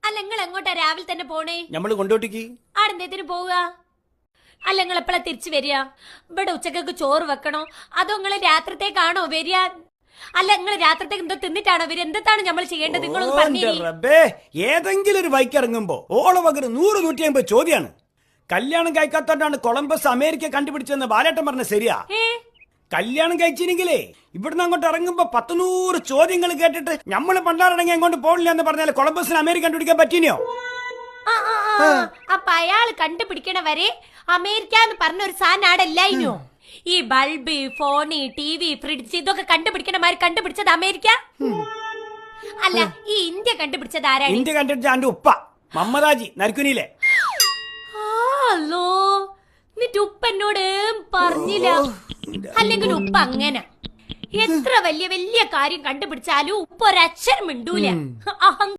അല്ല നിങ്ങൾ എങ്ങോട്ടാ രാവിലെ തന്നെ പോണേ? നമ്മള് കൊണ്ടോട്ടിക്ക്. ആടെന്തേത്തിന് പോവുക? അല്ല നിങ്ങൾ എപ്പോഴാ തിരിച്ചു വരിക? ഇവിടെ ഉച്ചക്കൊക്കെ ചോറ് വെക്കണോ അതോ നിങ്ങള് രാത്രിത്തേക്കാണോ വരിക? അല്ല നിങ്ങൾ രാത്രിത്തേക്ക് എന്തോ തിന്നിട്ടാണോ വരിക? എന്താണ് നമ്മൾ ചെയ്യേണ്ടത്? നിങ്ങളൊന്ന് പറഞ്ഞു. ഏതെങ്കിലും ഒരു ബൈക്ക് ഇറങ്ങുമ്പോ ഓളെ പകരം 100-150 ചോദ്യാണ്. കല്യാണം കഴിക്കാത്തോണ്ടാണ് കൊളംബസ് അമേരിക്ക കണ്ടുപിടിച്ചെന്ന് ബാലേട്ടൻ പറഞ്ഞ ശരിയാ? കല്യാണം കഴിച്ചില്ലെങ്കിലേ ഇവിടുന്ന് അങ്ങോട്ട് ഇറങ്ങുമ്പോ 100 ചോദ്യങ്ങൾ കേട്ടിട്ട് നമ്മള് പണ്ടാറടങ്ങി അങ്ങോട്ട് പോണില്ല എന്ന് പറഞ്ഞാൽ കൊളംബസിന് അമേരിക്ക കണ്ടുപിടിക്കാൻ പറ്റിയോ? അപ്പൊ അയാൾ കണ്ടുപിടിക്കണ വരെ അമേരിക്ക എന്ന് പറഞ്ഞ ഒരു സാധനം ആടല്ലായിനോ? ഈ ബൾബ്, ഫോണ്, TV, ഫ്രിഡ്ജ് ഇതൊക്കെ കണ്ടുപിടിക്കണമാര് കണ്ടുപിടിച്ചത് അമേരിക്ക അല്ല. ഈ ഇന്ത്യ കണ്ടുപിടിച്ചത് ആരാണ്? ഇന്ത്യ കണ്ടുപിടിച്ച എന്റെ ഉപ്പ മമ്മദാജി നരക്കുനിയിലെ. അല്ലോ എന്നിട്ട് ഉപ്പ എന്നോട് പറഞ്ഞില്ല. അല്ലെങ്കിൽ ഉപ്പ അങ്ങനെ എത്ര വലിയ വലിയ കാര്യം കണ്ടുപിടിച്ചാലും ഉപ്പ ഒരക്ഷരം മിണ്ടൂല.